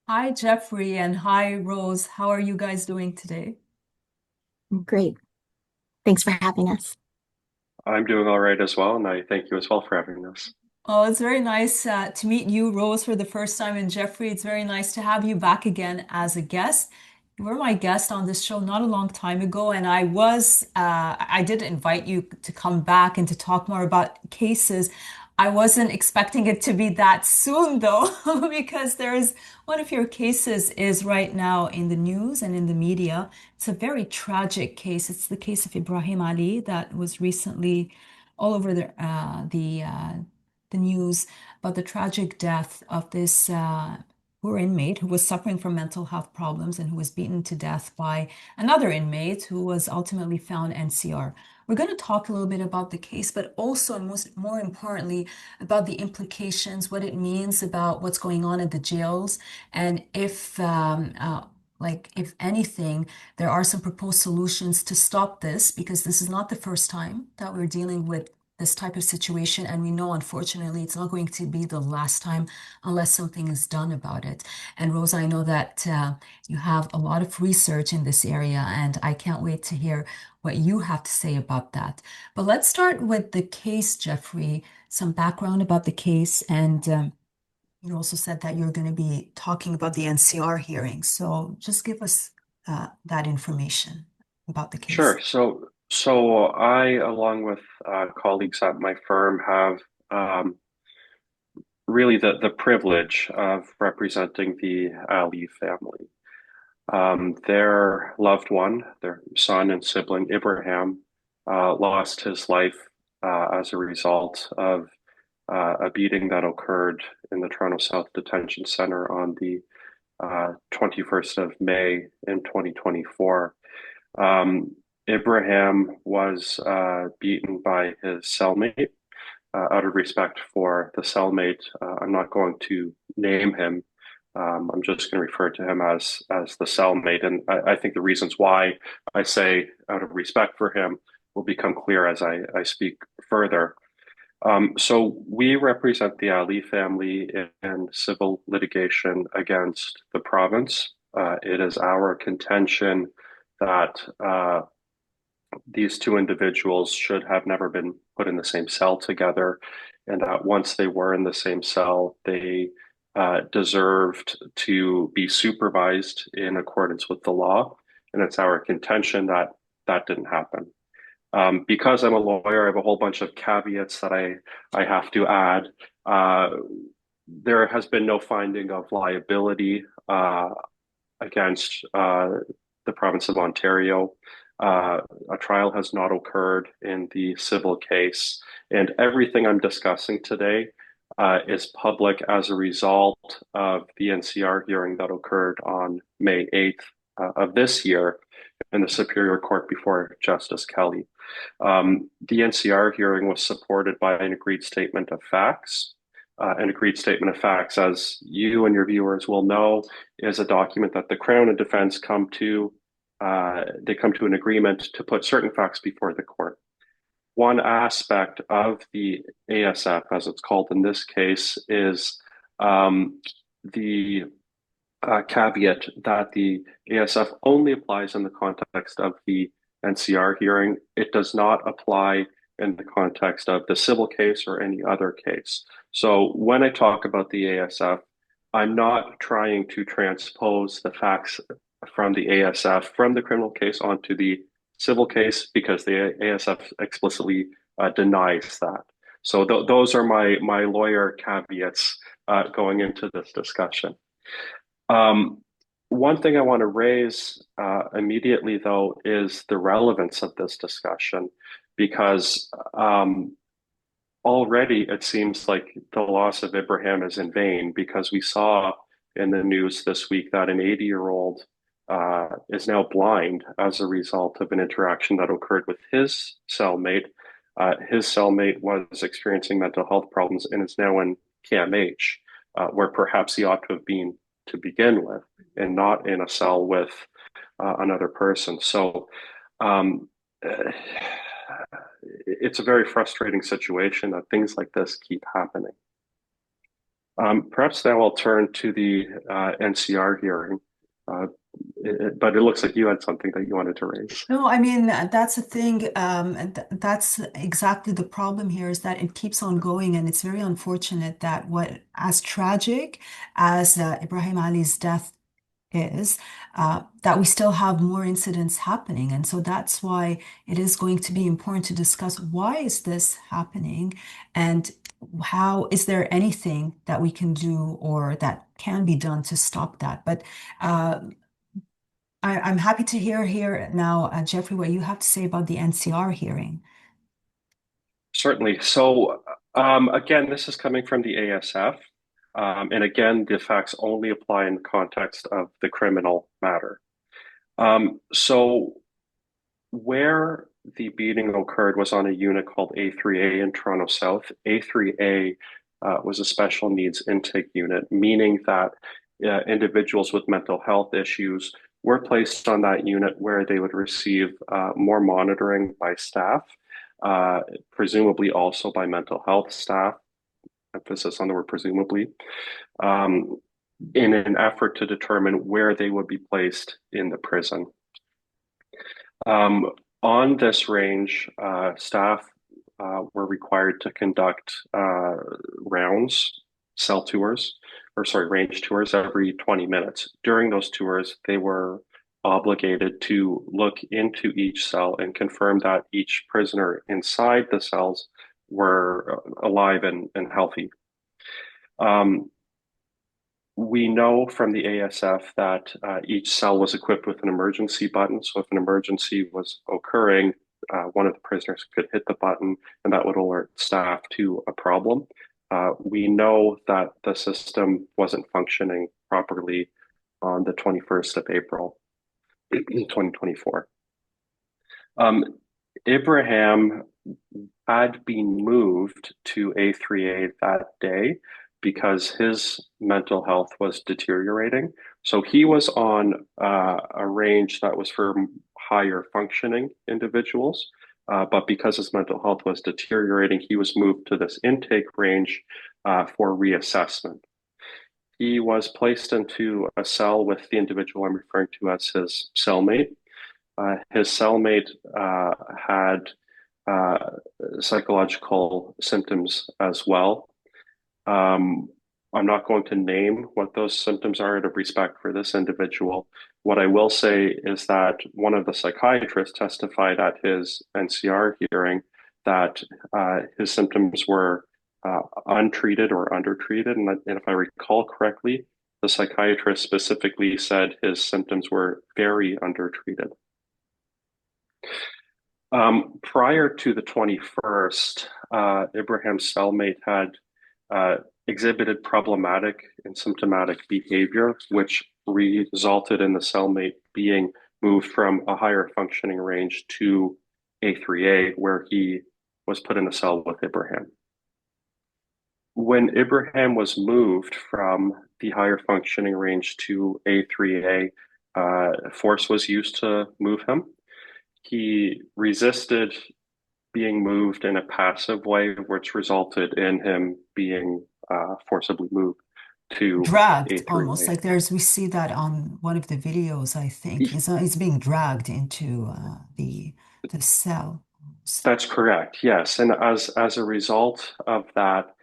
Hi, Jeffrey, and hi, Rose. How are you guys doing today? Great. Thanks for having us. I'm doing all right as well, and I thank you as well for having us. Oh, it's very nice to meet you, Rose, for the first time. And Jeffrey, it's very nice to have you back again as a guest. You were my guest on this show not a long time ago, and I did invite you to come back and to talk more about cases. I wasn't expecting it to be that soon, though, because there's one of your cases is right now in the news and in the media. It's a very tragic case. It's the case of Ibrahim Ali that was recently all over the news about the tragic death of this poor inmate who was suffering from mental health problems and who was beaten to death by another inmate who was ultimately found NCR. We're going to talk a little bit about the case, but also, and more importantly, about the implications, what it means about what's going on in the jails, and if anything, there are some proposed solutions to stop this, because this is not the first time that we're dealing with this type of situation. And we know, unfortunately, it's not going to be the last time unless something is done about it. And Rosa, I know that you have a lot of research in this area, and I can't wait to hear what you have to say about that. But let's start with the case, Jeffrey, some background about the case. And you also said that you're going to be talking about the NCR hearing. So just give us that information about the case. Sure. So I, along with colleagues at my firm, have really the privilege of representing the Ali family. Their loved one, their son and sibling, Ibrahim, lost his life as a result of a beating that occurred in the Toronto South Detention Center on the 21st of May in 2024. Ibrahim was beaten by his cellmate. Out of respect for the cellmate, I'm not going to name him. I'm just going to refer to him as the cellmate, and I think the reasons why I say out of respect for him will become clear as I speak further. So we represent the Ali family in civil litigation against the province. It is our contention that these two individuals should have never been put in the same cell together, and that once they were in the same cell, they deserved to be supervised in accordance with the law. And it's our contention that that didn't happen. Because I'm a lawyer, I have a whole bunch of caveats that I have to add. Uh, there has been no finding of liability against the province of Ontario. A trial has not occurred in the civil case, and everything I'm discussing today is public as a result of the NCR hearing that occurred on May 8th of this year in the Superior Court before Justice Kelly. The NCR hearing was supported by an agreed statement of facts. An agreed statement of facts, as you and your viewers will know, is a document that the Crown and Defense come to. They come to an agreement to put certain facts before the court. One aspect of the ASF, as it's called in this case, is the caveat that the ASF only applies in the context of the NCR hearing. It does not apply in the context of the civil case or any other case. So when I talk about the ASF, I'm not trying to transpose the facts from the ASF from the criminal case onto the civil case because the ASF explicitly denies that. So those are my lawyer caveats going into this discussion. Um, One thing I want to raise immediately, though, is the relevance of this discussion, because already it seems like the loss of Ibrahim is in vain, because we saw in the news this week that an 80-year-old is now blind as a result of an interaction that occurred with his cellmate. His cellmate was experiencing mental health problems and is now in KMH, where perhaps he ought to have been to begin with, and not in a cell with another person. So um, it's a very frustrating situation that things like this keep happening. Perhaps now I'll turn to the NCR hearing, uh, but it looks like you had something that you wanted to raise. No, I mean, that's the thing. And that's exactly the problem here is that it keeps on going, and it's very unfortunate that what as tragic as Ibrahim Ali's death is, that we still have more incidents happening. And so that's why it is going to be important to discuss why is this happening and how is there anything that we can do or that can be done to stop that. But uh, I'm happy to hear here now, Jeffrey, what you have to say about the NCR hearing. Certainly. So, again, this is coming from the ASF. And again, the facts only apply in the context of the criminal matter. So, where the beating occurred was on a unit called A3A in Toronto South. A3A was a special needs intake unit, meaning that individuals with mental health issues were placed on that unit where they would receive more monitoring by staff, uh, presumably also by mental health staff, emphasis on the word presumably, um, in an effort to determine where they would be placed in the prison. Um, on this range, staff were required to conduct rounds, cell tours, or sorry, range tours every 20 minutes. During those tours, they were obligated to look into each cell and confirm that each prisoner inside the cells were alive and healthy. Um, we know from the ASF that each cell was equipped with an emergency button. So if an emergency was occurring, one of the prisoners could hit the button and that would alert staff to a problem. We know that the system wasn't functioning properly on the 21st of April, 2024. Um, Ibrahim had been moved to A3A that day because his mental health was deteriorating. So he was on a range that was for higher functioning individuals. But because his mental health was deteriorating, he was moved to this intake range for reassessment. He was placed into a cell with the individual I'm referring to as his cellmate. His cellmate had uh, psychological symptoms as well. Um, I'm not going to name what those symptoms are out of respect for this individual. What I will say is that one of the psychiatrists testified at his NCR hearing that his symptoms were untreated or undertreated. And if I recall correctly, the psychiatrist specifically said his symptoms were very undertreated. Prior to the 21st, Ibrahim's cellmate had exhibited problematic and symptomatic behavior, which resulted in the cellmate being moved from a higher functioning range to A3A, where he was put in a cell with Ibrahim. When Ibrahim was moved from the higher functioning range to A3A, force was used to move him. He resisted being moved in a passive way, which resulted in him being forcibly moved to Dragged almost A3A. like we see that on one of the videos, I think. He's being dragged into the cell. That's correct, yes. And as a result of that,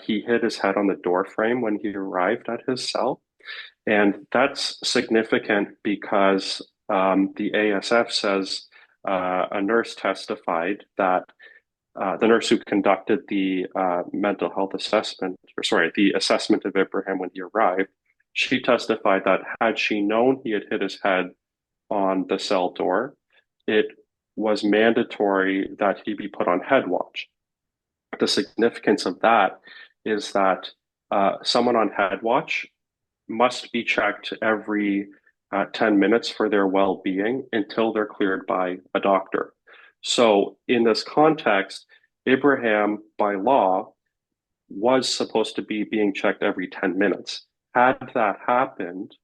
he hit his head on the door frame when he arrived at his cell. And that's significant because the ASF says a nurse testified that the nurse who conducted the mental health assessment, or sorry, the assessment of Ibrahim when he arrived, she testified that had she known he had hit his head on the cell door, it was mandatory that he be put on head watch. The significance of that is that someone on head watch must be checked every 10 minutes for their well-being until they're cleared by a doctor. So in this context, Ibrahim, by law, was supposed to be being checked every 10 minutes. Had that happened,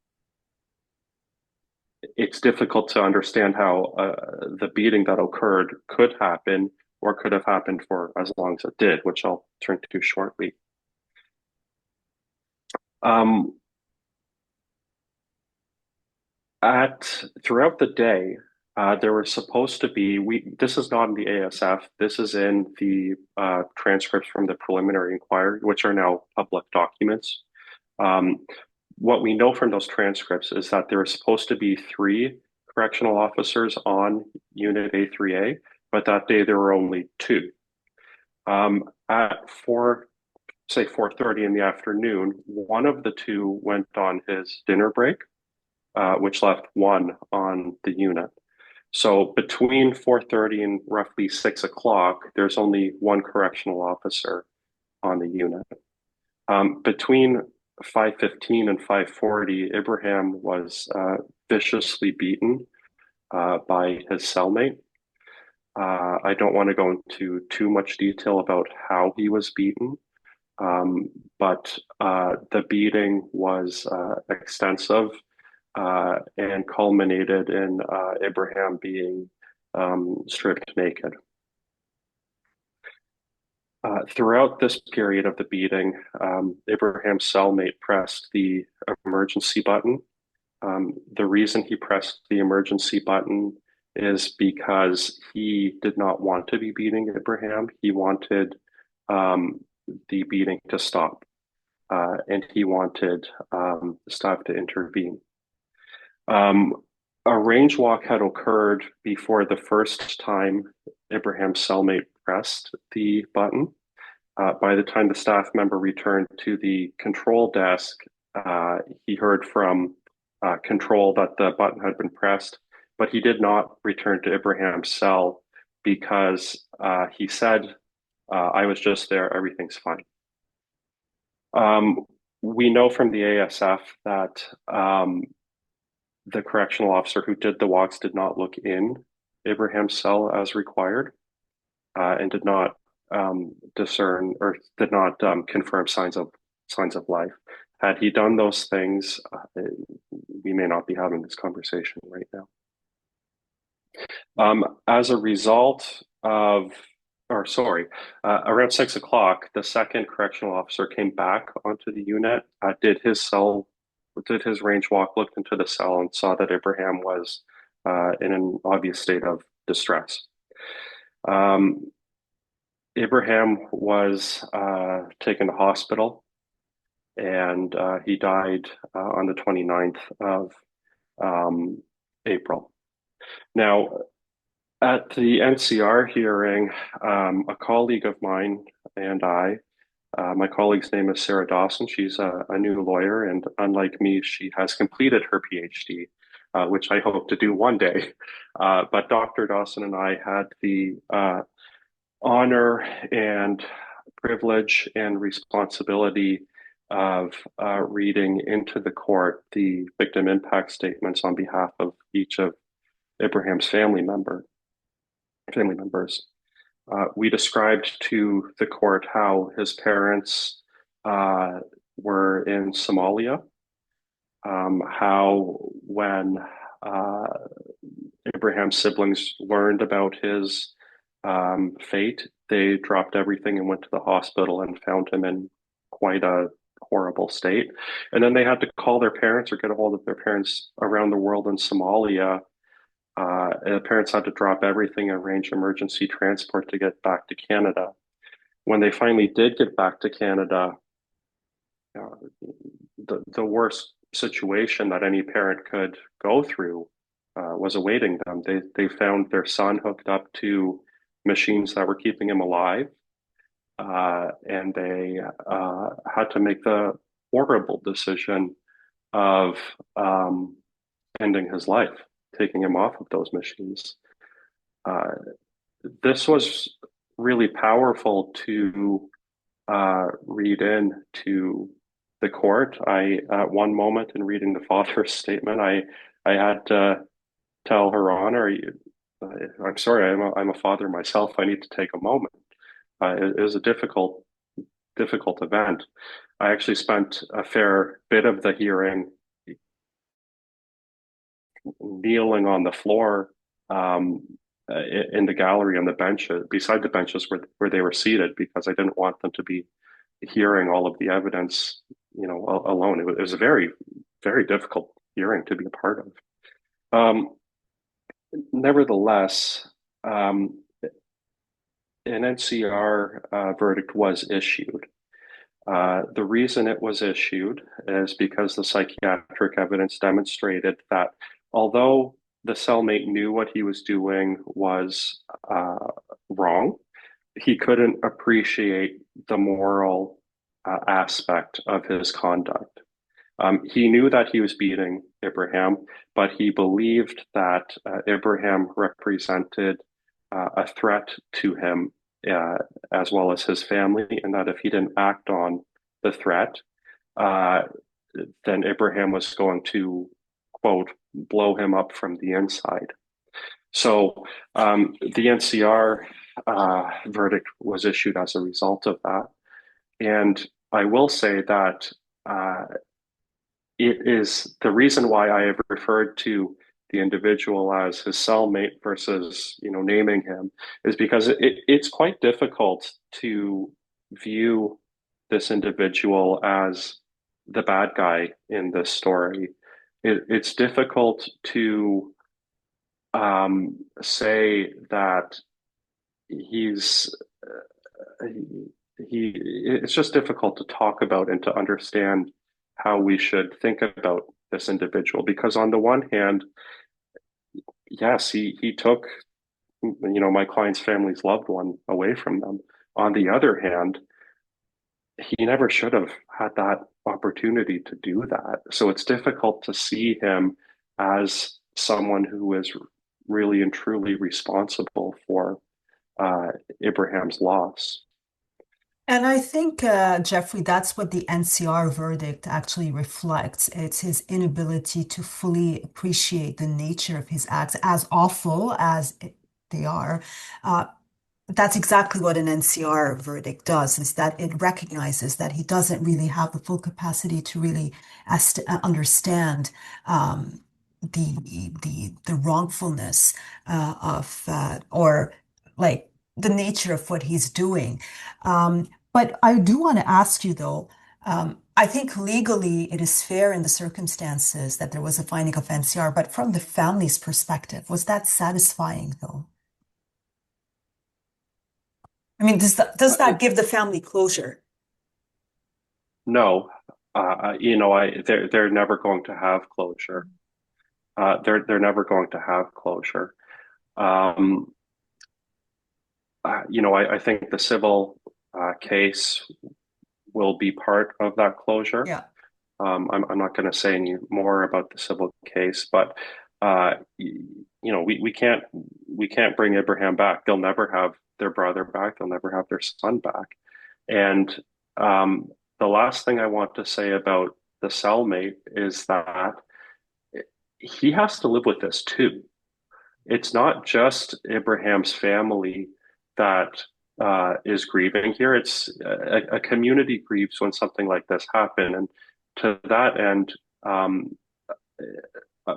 it's difficult to understand how the beating that occurred could happen or could have happened for as long as it did, which I'll turn to shortly. Um, throughout the day, there was supposed to be this is not in the ASF. This is in the transcripts from the preliminary inquiry, which are now public documents. Um, what we know from those transcripts is that there were supposed to be three correctional officers on Unit A3A, but that day there were only two. At say 4:30 in the afternoon, one of the two went on his dinner break, which left one on the unit. So between 4:30 and roughly 6 o'clock, there's only one correctional officer on the unit. Between 5:15 and 5:40, Ibrahim was viciously beaten by his cellmate. I don't want to go into too much detail about how he was beaten, but the beating was extensive and culminated in Ibrahim being stripped naked. Throughout this period of the beating, Ibrahim's cellmate pressed the emergency button. The reason he pressed the emergency button is because he did not want to be beating Ibrahim. He wanted the beating to stop, and he wanted staff to intervene. A range walk had occurred before the first time Ibrahim's cellmate pressed the button. By the time the staff member returned to the control desk, he heard from control that the button had been pressed, but he did not return to Ibrahim's cell because he said, I was just there, everything's fine. We know from the ASF that the correctional officer who did the walks did not look in Ibrahim's cell as required and did not discern or did not confirm signs of life. Had he done those things, we may not be having this conversation right now. As a result of, or sorry, around 6 o'clock, the second correctional officer came back onto the unit, did his range walk, looked into the cell, and saw that Ibrahim was in an obvious state of distress. Ibrahim was taken to hospital, and he died on the 29th of April. Now, at the NCR hearing, a colleague of mine and my colleague's name is Sarah Dawson. She's a new lawyer, and unlike me, she has completed her PhD, which I hope to do one day. But Dr. Dawson and I had the honor and privilege and responsibility of reading into the court the victim impact statements on behalf of each of Ibrahim's family members. We described to the court how his parents were in Somalia, how when Ibrahim's siblings learned about his fate, they dropped everything and went to the hospital and found him in quite a horrible state. And then they had to call their parents or get a hold of their parents around the world in Somalia. And the parents had to drop everything and arrange emergency transport to get back to Canada. When they finally did get back to Canada, the worst situation that any parent could go through was awaiting them. They found their son hooked up to machines that were keeping him alive, and they had to make the horrible decision of ending his life, taking him off of those machines. This was really powerful to read in to the court. At one moment in reading the father's statement, I had to tell Her Honor, I'm sorry, I'm a father myself. I need to take a moment. It was a difficult event. I actually spent a fair bit of the hearing kneeling on the floor in the gallery on the benches, beside the benches where they were seated, because I didn't want them to be hearing all of the evidence alone. It was a very, very difficult hearing to be a part of. Um, Nevertheless, an NCR verdict was issued. The reason it was issued is because the psychiatric evidence demonstrated that although the cellmate knew what he was doing was wrong, he couldn't appreciate the moral aspect of his conduct. He knew that he was beating Ibrahim, but he believed that Ibrahim represented a threat to him uh, as well as his family, and that if he didn't act on the threat, uh, then Ibrahim was going to, quote, blow him up from the inside. So the NCR verdict was issued as a result of that. And I will say that uh, it is the reason why I have referred to the individual as his cellmate versus, naming him is because it's quite difficult to view this individual as the bad guy in this story. It's difficult to say that he's it's just difficult to talk about and to understand how we should think about this individual because on the one hand, yes, he took my client's family's loved one away from them. On the other hand, he never should have had that opportunity to do that. So it's difficult to see him as someone who is really and truly responsible for uh, Ibrahim's loss. And I think, Jeffrey, that's what the NCR verdict actually reflects. It's his inability to fully appreciate the nature of his acts, as awful as they are. Uh, that's exactly what an NCR verdict does, is that it recognizes that he doesn't really have the full capacity to really understand the wrongfulness of or like the nature of what he's doing. But I do want to ask you though, I think legally it is fair in the circumstances that there was a finding of NCR, but from the family's perspective, was that satisfying though? I mean, does that give the family closure? No, they're never going to have closure. They're never going to have closure. Um, I think the civil case will be part of that closure. Yeah. I'm not going to say any more about the civil case, but we can't bring Abraham back. They'll never have their brother back. They'll never have their son back. And the last thing I want to say about the cellmate is that he has to live with this too. It's not just Abraham's family that is grieving here. It's a community grieves when something like this happens. And to that end, uh,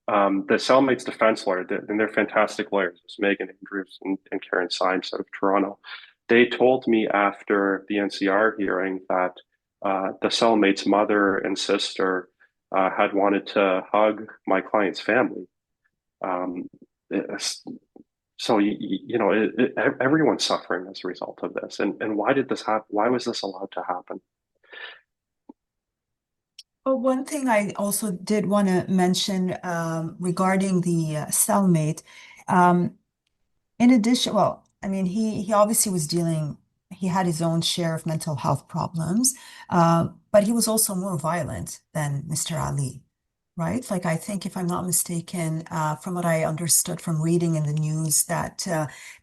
the cellmate's defense lawyer, and they're fantastic lawyers, it's Megan Andrews and Karen Symes out of Toronto. They told me after the NCR hearing that the cellmate's mother and sister had wanted to hug my client's family. Um, so everyone's suffering as a result of this. And why did this happen? Why was this allowed to happen? Well, one thing I also did want to mention regarding the cellmate, um, in addition, well, I mean, he obviously was dealing, he had his own share of mental health problems, but he was also more violent than Mr. Ali, right? Like, I think, if I'm not mistaken, from what I understood from reading in the news, that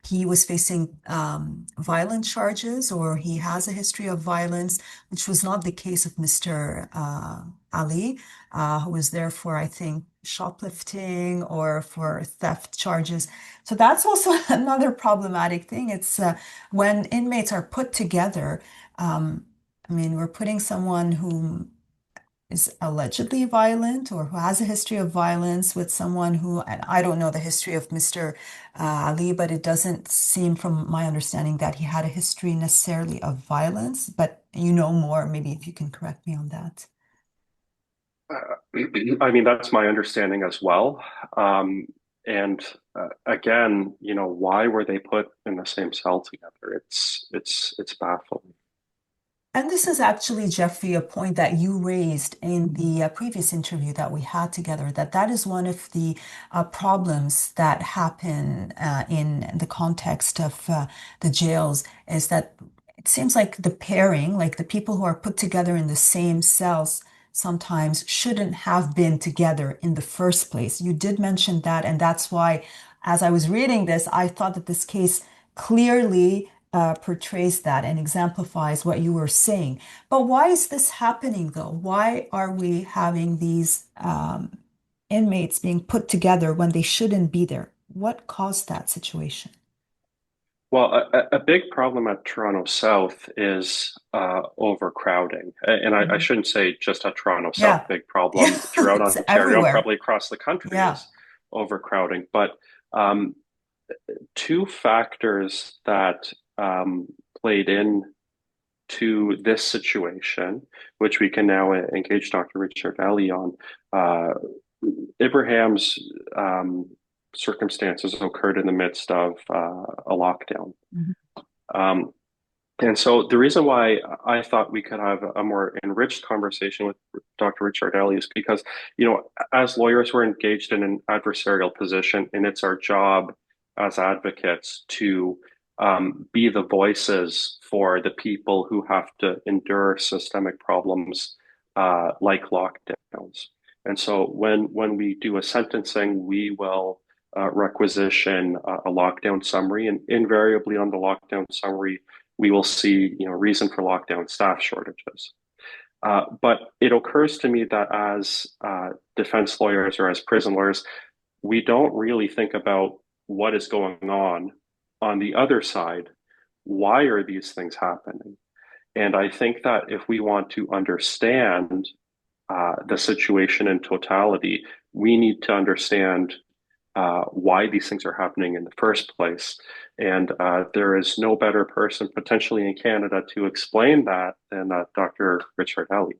he was facing violent charges or he has a history of violence, which was not the case of Mr. Ali, who was there for, I think, shoplifting or for theft charges. So that's also another problematic thing. It's when inmates are put together. I mean, we're putting someone who is allegedly violent or who has a history of violence with someone who, and I don't know the history of Mr. Ali, but it doesn't seem from my understanding that he had a history necessarily of violence, but you know more, maybe if you can correct me on that. I mean, that's my understanding as well. And again, why were they put in the same cell together? It's baffling. And this is actually, Jeffrey, a point that you raised in the previous interview that we had together, that that is one of the problems that happen in the context of the jails, is that it seems like the pairing, like the people who are put together in the same cells, sometimes shouldn't have been together in the first place. You did mention that, and that's why, as I was reading this, I thought that this case clearly portrays that and exemplifies what you were saying. But why is this happening though? Why are we having these inmates being put together when they shouldn't be there? What caused that situation? Well, a big problem at Toronto South is overcrowding. And I Mhm. shouldn't say just at Toronto South, Yeah. big Yeah, problem throughout it's Ontario, everywhere. probably across the country Yeah. is overcrowding. But um, two factors that played in to this situation, which we can now engage Dr. Ricciardelli on. Uh, Ibrahim's circumstances occurred in the midst of a lockdown. Mhm. Um, and so the reason why I thought we could have a more enriched conversation with Dr. Ricciardelli is because, as lawyers, we're engaged in an adversarial position, and it's our job as advocates to be the voices for the people who have to endure systemic problems like lockdowns. And so when we do a sentencing, we will requisition a lockdown summary, and invariably on the lockdown summary, we will see, reason for lockdown, staff shortages. But it occurs to me that as defense lawyers or as prison lawyers, we don't really think about what is going on the other side. Why are these things happening? And I think that if we want to understand the situation in totality, we need to understand why these things are happening in the first place. And there is no better person potentially in Canada to explain that than Dr. Ricciardelli.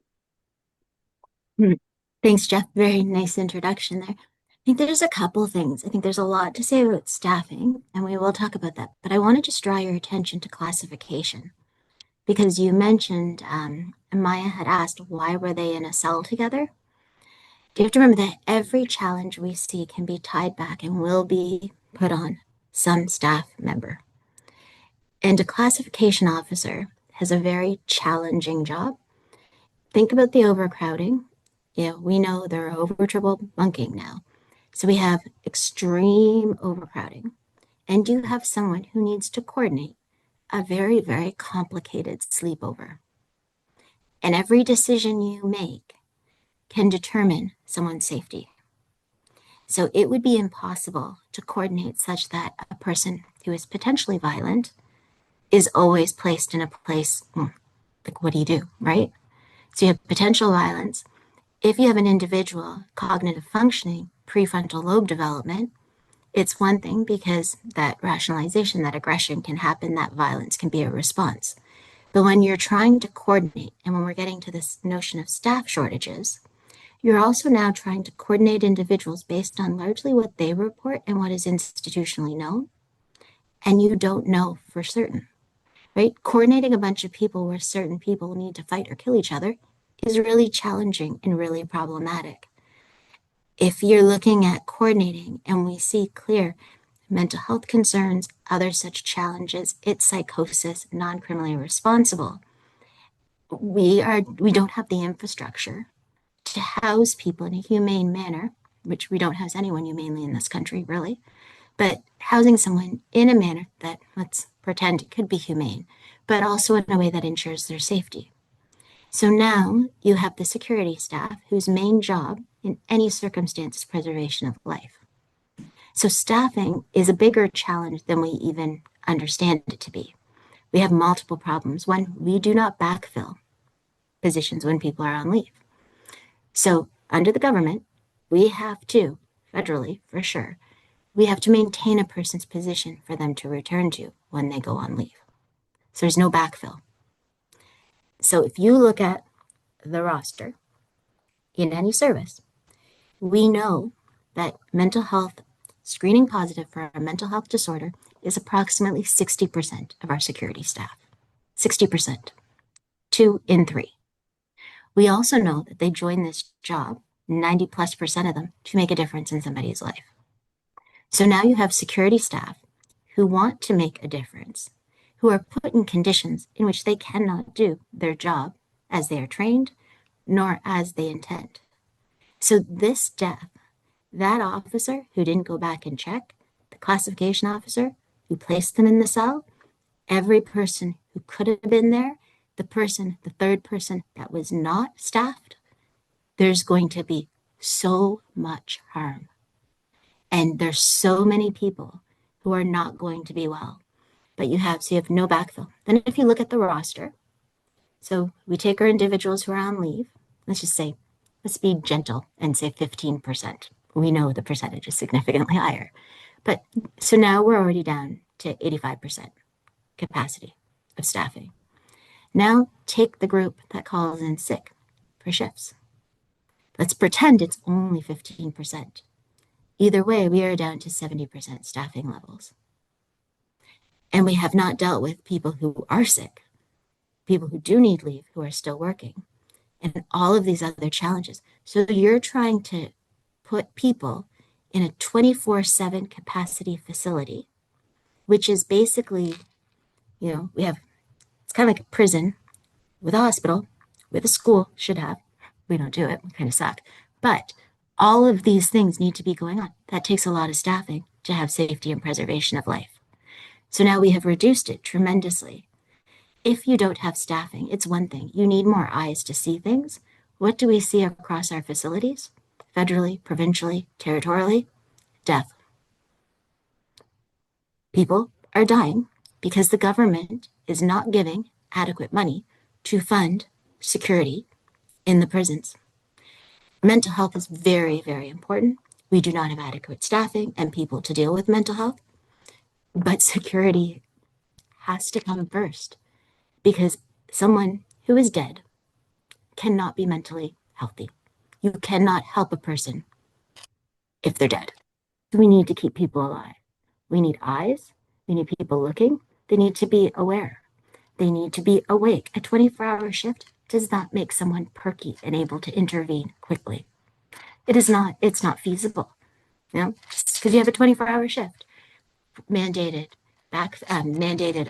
Hmm. Thanks, Jeff. Very nice introduction there. I think there's a couple things. I think there's a lot to say about staffing, and we will talk about that. But I want to just draw your attention to classification because you mentioned, and Maya had asked, why were they in a cell together? You have to remember that every challenge we see can be tied back and will be put on some staff member. And a classification officer has a very challenging job. Think about the overcrowding. We know there are over triple bunking now. So we have extreme overcrowding. And you have someone who needs to coordinate a very, very complicated sleepover. And every decision you make can determine someone's safety. So it would be impossible to coordinate such that a person who is potentially violent is always placed in a place, like, what do you do, right? So you have potential violence. If you have an individual cognitive functioning, prefrontal lobe development, it's one thing because that rationalization, that aggression can happen, that violence can be a response. But when you're trying to coordinate, and when we're getting to this notion of staff shortages, you're also now trying to coordinate individuals based on largely what they report and what is institutionally known. And you don't know for certain, right? Coordinating a bunch of people where certain people need to fight or kill each other is really challenging and really problematic. If you're looking at coordinating and we see clear mental health concerns, other such challenges, it's psychosis, non-criminally responsible. We don't have the infrastructure to house people in a humane manner, which we don't house anyone humanely in this country, really, but housing someone in a manner that, let's pretend it could be humane, but also in a way that ensures their safety. So now you have the security staff whose main job in any circumstance is preservation of life. So staffing is a bigger challenge than we even understand it to be. We have multiple problems. One, we do not backfill positions when people are on leave. So under the government, we have to, federally for sure, we have to maintain a person's position for them to return to when they go on leave. So there's no backfill. So if you look at the roster in any service, we know that mental health screening positive for a mental health disorder is approximately 60% of our security staff. 60%. 2 in 3. We also know that they join this job, 90+% of them, to make a difference in somebody's life. So now you have security staff who want to make a difference, who are put in conditions in which they cannot do their job as they are trained, nor as they intend. So this death, that officer who didn't go back and check, the classification officer who placed them in the cell, every person who could have been there, the third person that was not staffed, there's going to be so much harm. And there's so many people who are not going to be well. But you have no backfill. Then if you look at the roster, so we take our individuals who are on leave, let's be gentle and say 15%. We know the percentage is significantly higher. But so now we're already down to 85% capacity of staffing. Now take the group that calls in sick for shifts. Let's pretend it's only 15%. Either way, we are down to 70% staffing levels. And we have not dealt with people who are sick, people who do need leave, who are still working, and all of these other challenges. So you're trying to put people in a 24/7 capacity facility, which is basically, it's kind of like a prison with a hospital, with a school, should have. We don't do it, we kind of suck. But all of these things need to be going on. That takes a lot of staffing to have safety and preservation of life. So now we have reduced it tremendously. If you don't have staffing, it's one thing. You need more eyes to see things. What do we see across our facilities? Federally, provincially, territorially? Death. People are dying because the government is not giving adequate money to fund security in the prisons. Mental health is very, very important. We do not have adequate staffing and people to deal with mental health, but security has to come first because someone who is dead cannot be mentally healthy. You cannot help a person if they're dead. We need to keep people alive. We need eyes. We need people looking. They need to be aware. They need to be awake. A 24-hour shift does not make someone perky and able to intervene quickly. It's not feasible. Just because you have a 24-hour shift, mandated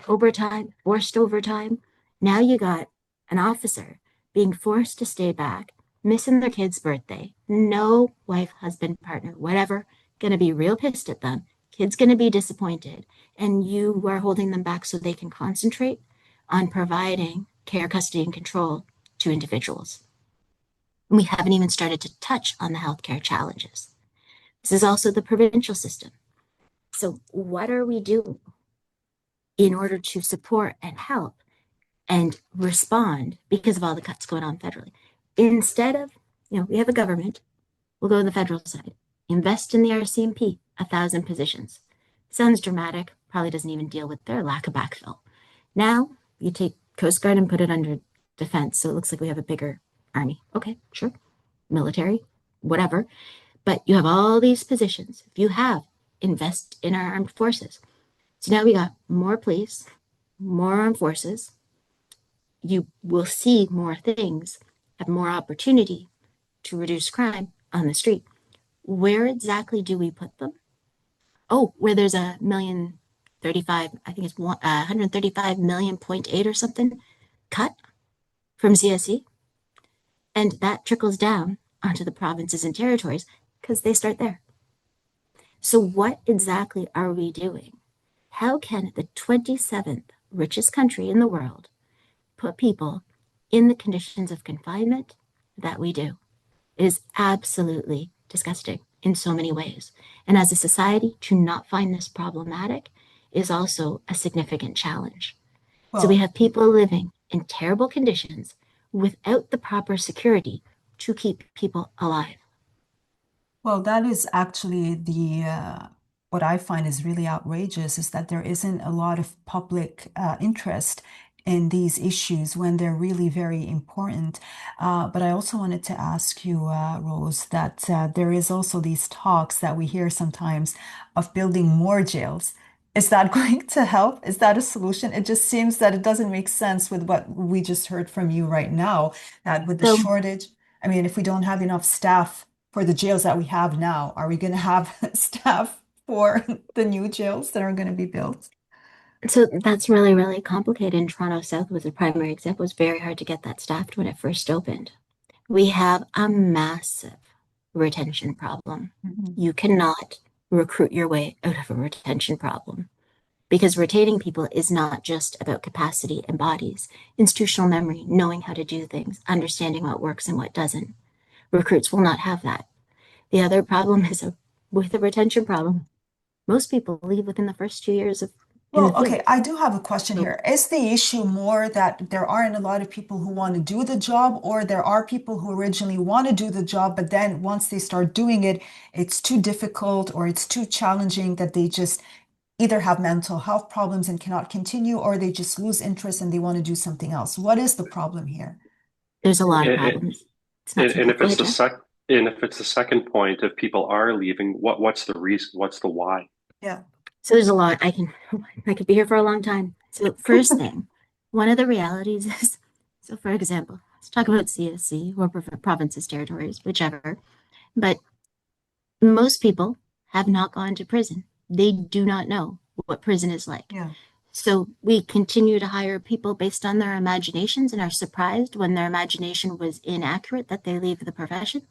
overtime, forced overtime. Now you got an officer being forced to stay back, missing their kid's birthday, no wife, husband, partner, whatever, gonna be real pissed at them. Kid's gonna be disappointed, and you are holding them back so they can concentrate on providing care, custody, and control to individuals. And we haven't even started to touch on the healthcare challenges. This is also the provincial system. So what are we doing in order to support and help and respond because of all the cuts going on federally? Instead of, we have a government, we'll go on the federal side, invest in the RCMP, 1,000 positions. Sounds dramatic, probably doesn't even deal with their lack of backfill. Now you take Coast Guard and put it under defense, so it looks like we have a bigger army. Okay, sure. Military, whatever. But you have all these positions. If you have, invest in our armed forces. So now we got more police, more armed forces. You will see more things, have more opportunity to reduce crime on the street. Where exactly do we put them? Oh, where there's a 1,035, I think it's 135 million, 0.8 or something cut from CSE. And that trickles down onto the provinces and territories because they start there. So what exactly are we doing? How can the 27th richest country in the world put people in the conditions of confinement that we do? It is absolutely disgusting in so many ways. And as a society, to not find this problematic is also a significant challenge. So we have people living in terrible conditions without the proper security to keep people alive. Well, that is actually the what I find is really outrageous is that there isn't a lot of public interest in these issues when they're really very important. But I also wanted to ask you, Rose, that there is also these talks that we hear sometimes of building more jails. Is that going to help? Is that a solution? It just seems that it doesn't make sense with what we just heard from you right now, that with the So shortage, I mean, if we don't have enough staff for the jails that we have now, are we going to have staff for the new jails that are going to be built? So that's really, really complicated. In Toronto South was a primary example. It was very hard to get that staffed when it first opened. We have a massive retention problem. Mhm. You cannot recruit your way out of a retention problem because retaining people is not just about capacity and bodies, institutional memory, knowing how to do things, understanding what works and what doesn't. Recruits will not have that. The other problem is with a retention problem, most people leave within the first 2 years of in the Well, okay, field. I do have a question So here. Is the issue more that there aren't a lot of people who want to do the job, or there are people who originally want to do the job, but then once they start doing it, it's too difficult or it's too challenging that they just either have mental health problems and cannot continue, or they just lose interest and they want to do something else? What is the problem here? there's a lot of It, problems. It's not it, and simple. if Go it's ahead, the Jeff. sec and if it's the second point, if people are leaving, what's the reason? What's the why? Yeah. So there's a lot. I could be here for a long time. So first thing, one of the realities is, so for example, let's talk about CSC or provinces, territories, whichever. But most people have not gone to prison. They do not know what prison is like. Yeah. So we continue to hire people based on their imaginations and are surprised when their imagination was inaccurate that they leave the profession.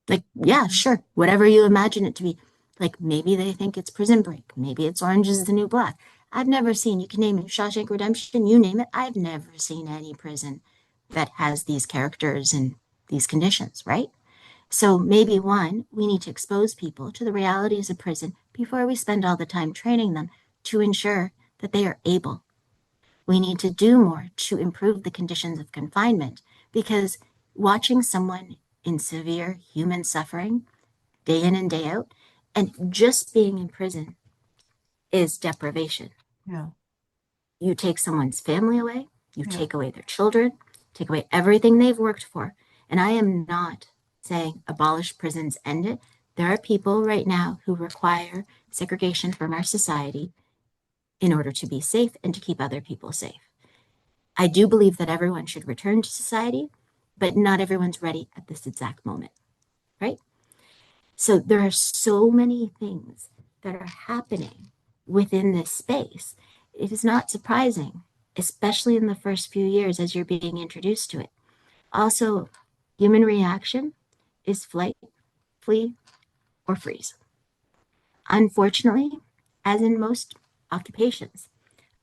Like, yeah, sure, whatever you imagine it to be. Like, maybe they think it's Prison Break. Maybe it's Orange is the New Black. I've never seen, you can name it Shawshank Redemption, you name it. I've never seen any prison that has these characters and these conditions, right? So maybe one, we need to expose people to the realities of prison before we spend all the time training them to ensure that they are able. We need to do more to improve the conditions of confinement because watching someone in severe human suffering day in and day out and just being in prison is deprivation. Yeah. You take someone's family away, you Yeah. take away their children, take away everything they've worked for. And I am not saying abolish prisons, end it. There are people right now who require segregation from our society in order to be safe and to keep other people safe. I do believe that everyone should return to society, but not everyone's ready at this exact moment, right? So there are so many things that are happening within this space. It is not surprising, especially in the first few years as you're being introduced to it. Also, human reaction is flight, flee, or freeze. Unfortunately, as in most occupations,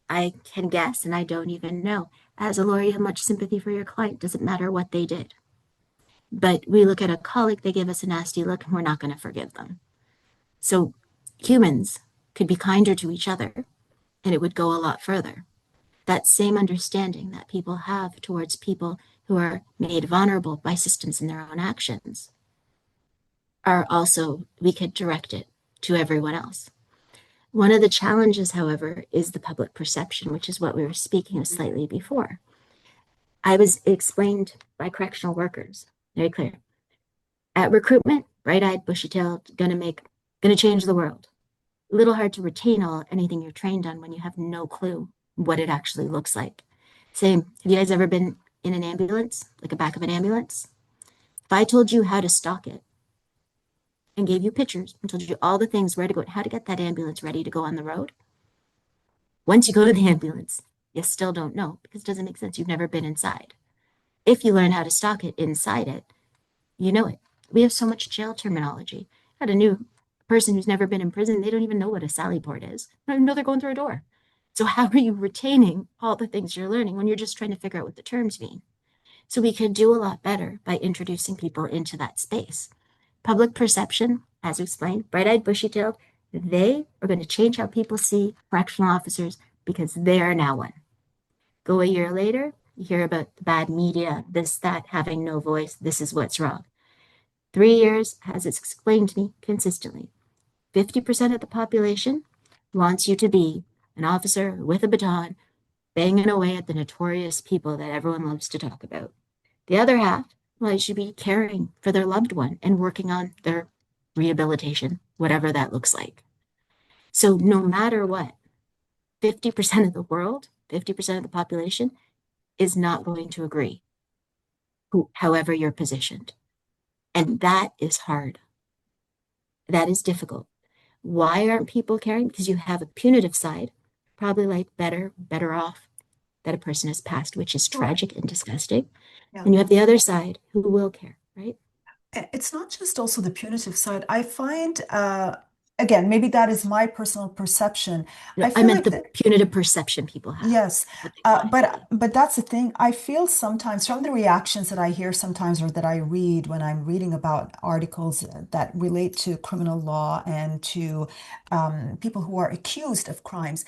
I can guess and I don't even know. As a lawyer, you have much sympathy for your client. Doesn't matter what they did. But we look at a colleague, they give us a nasty look, and we're not going to forgive them. So humans could be kinder to each other, and it would go a lot further. That same understanding that people have towards people who are made vulnerable by systems in their own actions are also, we could direct it to everyone else. One of the challenges, however, is the public perception, which is what we were speaking of slightly before. I was explained by correctional workers, very clear. At recruitment, bright-eyed, bushy-tailed, gonna change the world. A little hard to retain anything you're trained on when you have no clue what it actually looks like. Same, have you guys ever been in an ambulance, like a back of an ambulance? If I told you how to stock it and gave you pictures and told you all the things where to go and how to get that ambulance ready to go on the road, once you go to the ambulance, you still don't know because it doesn't make sense. You've never been inside. If you learn how to stock it inside it, you know it. We have so much jail terminology. I had a new person who's never been in prison. They don't even know what a sally port is. They don't even know they're going through a door. So how are you retaining all the things you're learning when you're just trying to figure out what the terms mean? So we could do a lot better by introducing people into that space. Public perception, as explained, bright-eyed, bushy-tailed, they are going to change how people see correctional officers because they are now one. Go a year later, You hear about the bad media, this, that, having no voice. This is what's wrong. 3 years has explained to me consistently. 50% of the population wants you to be an officer with a baton, banging away at the notorious people that everyone loves to talk about. The other half wants you to be caring for their loved one and working on their rehabilitation, whatever that looks like. So no matter what, 50% of the world, 50% of the population is not going to agree, however you're positioned. And that is hard. That is difficult. Why aren't people caring? Because you have a punitive side, probably like better off that a person has passed, which is tragic and disgusting. Yeah. And you have the other side who will care, right? It's not just also the punitive side. I find, again, maybe that is my personal perception. No, I I feel meant like the punitive perception people have. yes, What they want to see. but that's the thing. I feel sometimes from the reactions that I hear sometimes or that I read when I'm reading about articles that relate to criminal law and to people who are accused of crimes,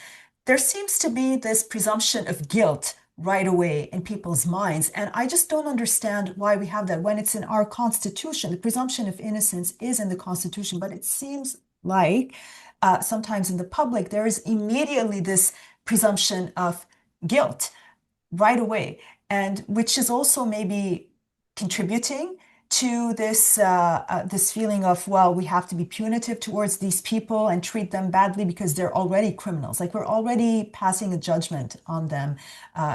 there seems to be this presumption of guilt right away in people's minds. And I just don't understand why we have that when it's in our Constitution. The presumption of innocence is in the Constitution, but it seems like sometimes in the public there is immediately this presumption of guilt right away, and which is also maybe contributing to this feeling of, well, we have to be punitive towards these people and treat them badly because they're already criminals. Like we're already passing a judgment on them,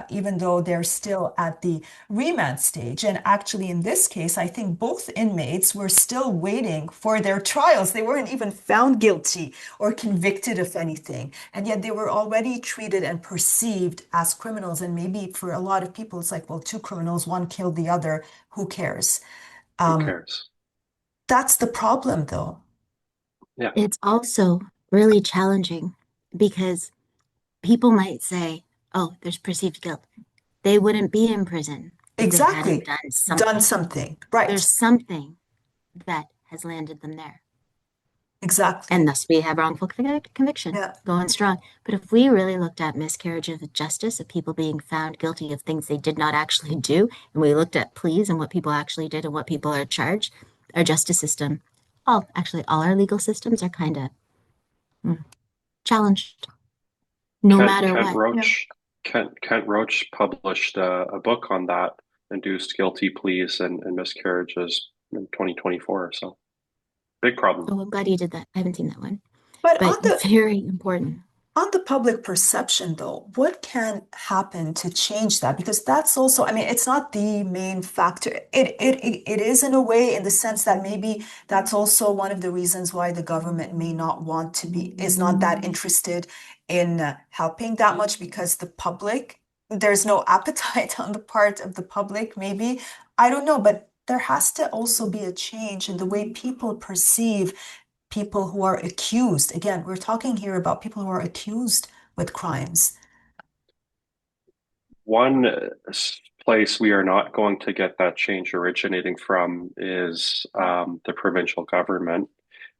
even though they're still at the remand stage. And actually, in this case, I think both inmates were still waiting for their trials. They weren't even found guilty or convicted of anything. And yet they were already treated and perceived as criminals. And maybe for a lot of people, it's like, well, two criminals, one killed the other. Who cares? Who cares? That's the problem, though. Yeah. It's also really challenging because people might say, oh, there's perceived guilt. They wouldn't be in prison if they hadn't Exactly. done Done something. something. Right. There's something that has landed them there. Exactly. And thus we have wrongful conviction Yeah. going strong. But if we really looked at miscarriage of justice, of people being found guilty of things they did not actually do, and we looked at pleas and what people actually did and what people are charged, our justice system, actually all our legal systems are kind of challenged, no Kent matter Kent what. Roach Kent Roach published a book on that, induced guilty pleas and miscarriages in 2024. So big problem. Oh, I'm glad you did that. I haven't seen that one, But but very important. on the public perception, though, what can happen to change that? Because that's also, I mean, it's not the main factor. It is in a way, in the sense that maybe that's also one of the reasons why the government may not want to be, is not that interested in helping that much, because the public, there's no appetite on the part of the public, maybe. I don't know, but there has to also be a change in the way people perceive people who are accused. Again, we're talking here about people who are accused with crimes. One place we are not going to get that change originating from is the provincial government.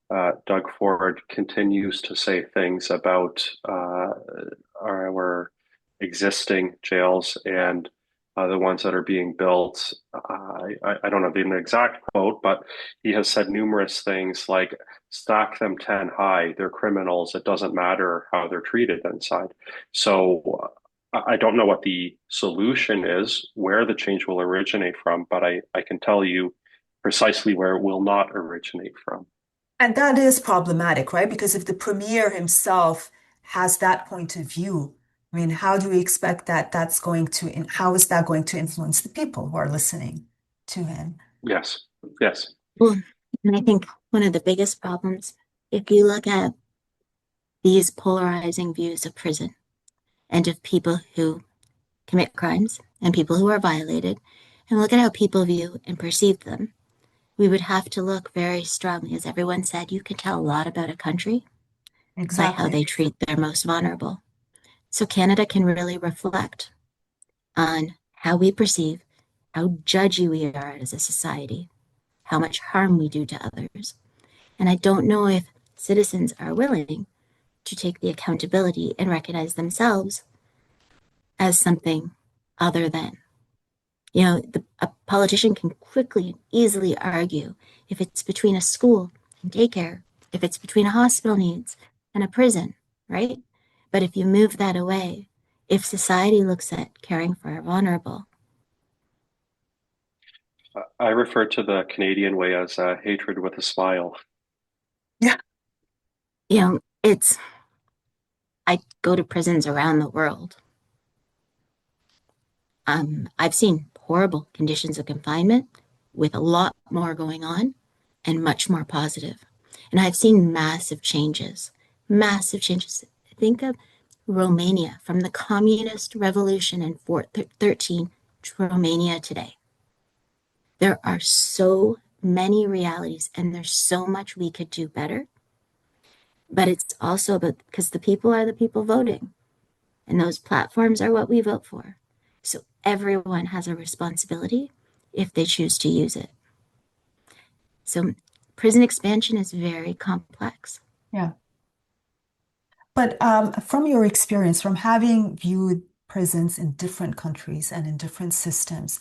Doug Ford continues to say things about our existing jails and the ones that are being built. I don't have the exact quote, but he has said numerous things like, stack them 10 high, they're criminals. It doesn't matter how they're treated inside. So I don't know what the solution is, where the change will originate from, but I can tell you precisely where it will not originate from. And that is problematic, right? Because if the premier himself has that point of view, I mean, how do we expect that that's going to, how is that going to influence the people who are listening to him? Yes, yes. Well, and I think one of the biggest problems, if you look at these polarizing views of prison and of people who commit crimes and people who are violated, and look at how people view and perceive them, we would have to look very strongly. As everyone said, you can tell a lot about a country by how Exactly. they treat their most vulnerable. So Canada can really reflect on how we perceive, how judgy we are as a society, how much harm we do to others. And I don't know if citizens are willing to take the accountability and recognize themselves as something other than. A politician can quickly and easily argue if it's between a school and daycare, if it's between a hospital needs and a prison, right? But if you move that away, if society looks at caring for our vulnerable, I refer to the Canadian way as hatred with a smile. Yeah. it's, I go to prisons around the world. I've seen horrible conditions of confinement with a lot more going on and much more positive. And I've seen massive changes, massive changes. Think of Romania from the communist revolution in 413 to Romania today. There are so many realities and there's so much we could do better. But it's also about because the people are the people voting and those platforms are what we vote for. So everyone has a responsibility if they choose to use it. So prison expansion is very complex. Yeah. But from your experience, from having viewed prisons in different countries and in different systems,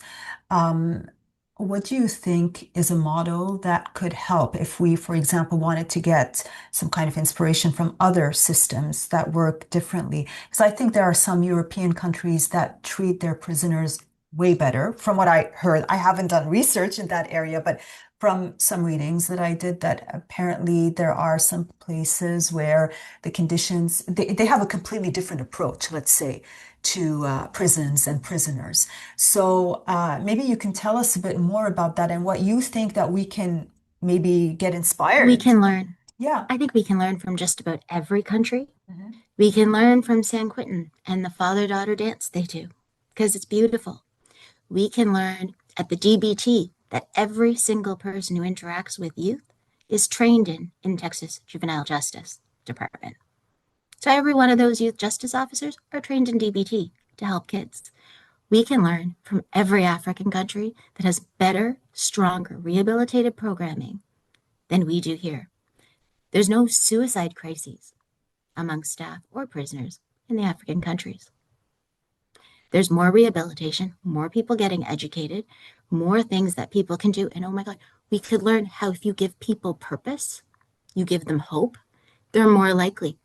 um, what do you think is a model that could help if we, for example, wanted to get some kind of inspiration from other systems that work differently? Because I think there are some European countries that treat their prisoners way better. From what I heard, I haven't done research in that area, but from some readings that I did, that apparently there are some places where the conditions, they have a completely different approach, let's say, to prisons and prisoners. So maybe you can tell us a bit more about that and what you think that we can maybe get We inspired. can learn. Yeah. I think we can learn from just about every country. Mhm. We can learn from San Quentin and the father-daughter dance they do because it's beautiful. We can learn at the DBT that every single person who interacts with youth is trained in Texas Juvenile Justice Department. So every one of those youth justice officers are trained in DBT to help kids. We can learn from every African country that has better, stronger rehabilitative programming than we do here. There's no suicide crises among staff or prisoners in the African countries. There's more rehabilitation, more people getting educated, more things that people can do. And oh my God, we could learn how if you give people purpose, you give them hope, they're more likely.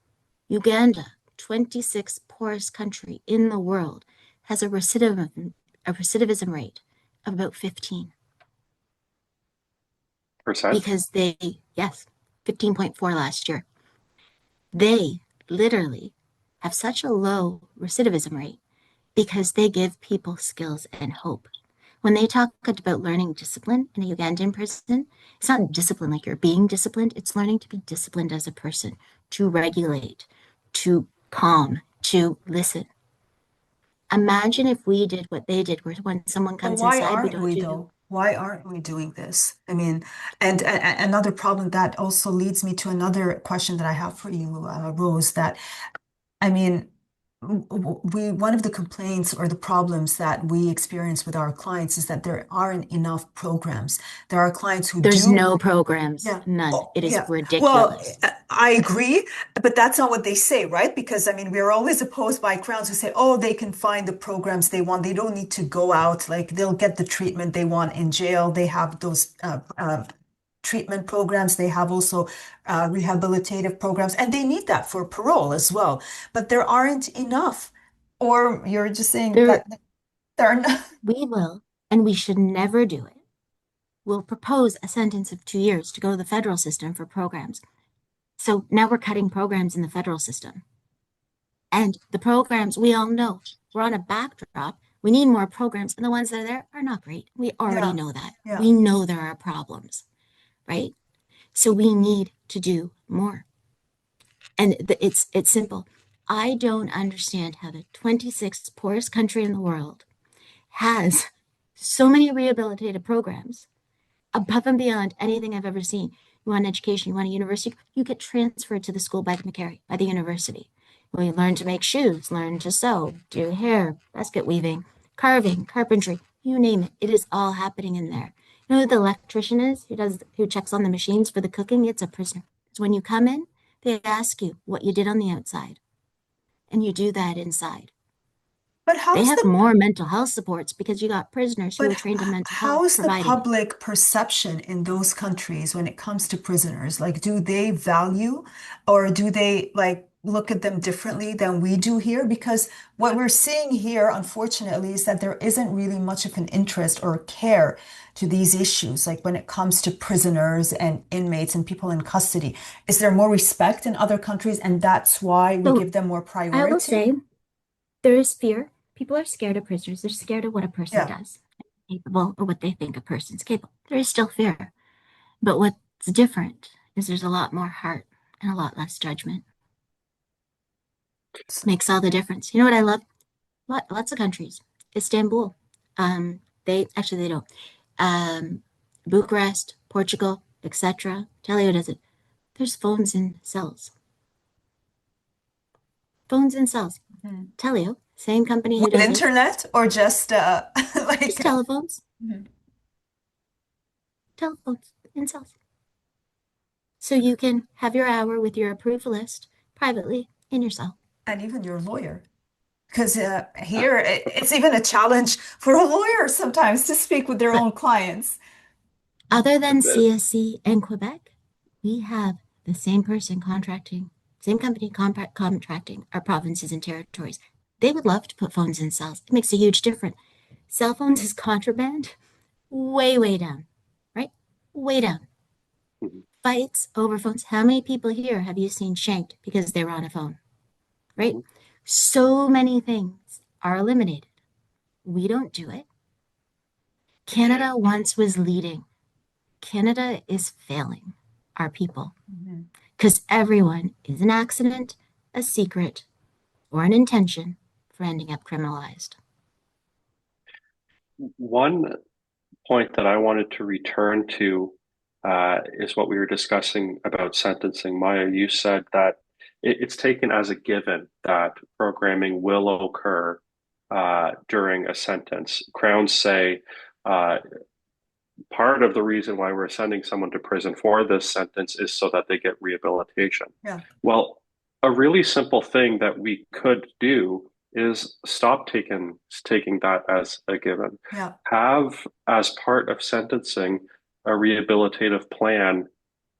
Uganda, 26th poorest country in the world, has a recidivism rate of about 15 Percent? because yes, 15.4 last year. They literally have such a low recidivism rate because they give people skills and hope. When they talk about learning discipline in a Ugandan prison, it's not discipline like you're being disciplined, it's learning to be disciplined as a person, to regulate, to calm, to listen. Imagine if we did what they did, where when someone But comes why inside, we aren't don't we do. though? Why aren't we doing this? I mean, and another problem that also leads me to another question that I have for you, Rose, that I mean, one of the complaints or the problems that we experience with our clients is that there aren't enough programs. There are clients who There's do. no programs, Yeah. none. Oh, It is yeah. Well, ridiculous. I agree, but that's not what they say, right? Because I mean, we're always opposed by crowds who say, oh, they can find the programs they want. They don't need to go out. Like they'll get the treatment they want in jail. They have those treatment programs. They have also rehabilitative programs, and they need that for parole as well. But there aren't enough. Or you're just saying There, that there are not. we will, and we should never do it. We'll propose a sentence of 2 years to go to the federal system for programs. So now we're cutting programs in the federal system. And the programs, we all know, we're on a backdrop. We need more programs, and the ones that are there are not great. We already Yeah, know that. yeah. We know there are problems, right? So we need to do more. And it's simple. I don't understand how the 26th poorest country in the world has so many rehabilitative programs above and beyond anything I've ever seen. You want education, you want a university, you get transferred to the school by the McCary, by the university. Well, you learn to make shoes, learn to sew, do hair, basket weaving, carving, carpentry, you name it. It is all happening in there. You know who the electrician is who checks on the machines for the cooking? It's a prisoner. So when you come in, they ask you what you did on the outside, and you do that inside. But They how's have the more mental health supports because you got prisoners who But are trained in mental health how's the providing it. public perception in those countries when it comes to prisoners? Like, do they value or do they like look at them differently than we do here? Because what we're seeing here, unfortunately, is that there isn't really much of an interest or care to these issues. Like when it comes to prisoners and inmates and people in custody, is there more respect in other countries and that's why we So give them more I will priority? say there is fear. People are scared of prisoners. They're scared of what a person Yeah. does, capable, or what they think a person's capable. There is still fear. But what's different is there's a lot more heart and a lot less judgment. Makes all the difference. You know what I love? Lots of countries. Istanbul. They don't. Um, Bucharest, Portugal, etc. Tell you what does it. There's phones in cells. Phones in cells. Mhm. Tell you, same company who With does it. internet or just Just like telephones. Mhm. Telephones in cells. So you can have your hour with your approved list privately in your cell. And even your lawyer? Because here it's even a challenge for a lawyer sometimes to speak with their But own clients. other than CSC and Quebec, we have the same person contracting, same company contracting our provinces and territories. They would love to put phones in cells. It makes a huge difference. Cell phones is contraband, way, way down, right? Way down. Mhm. Fights over phones. How many people here have you seen shanked because they were on a phone, right? Mhm. So many things are eliminated. We don't do it. Canada once was leading. Canada is failing our people Mhm. because everyone is an accident, a secret, or an intention for ending up criminalized. One point that I wanted to return to is what we were discussing about sentencing. Maya, you said that it's taken as a given that programming will occur during a sentence. Crowns say uh, part of the reason why we're sending someone to prison for this sentence is so that they get rehabilitation. Yeah. Well, a really simple thing that we could do is stop taking that as a given. Yeah. Have as part of sentencing a rehabilitative plan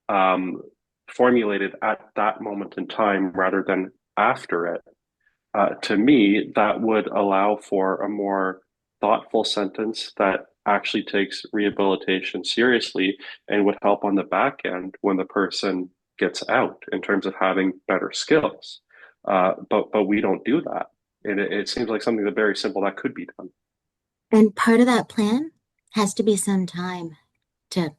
um, formulated at that moment in time rather than after it. To me, that would allow for a more thoughtful sentence that actually takes rehabilitation seriously and would help on the back end when the person gets out in terms of having better skills. But we don't do that. And it seems like something that's very simple that could be done. And part of that plan has to be some time to,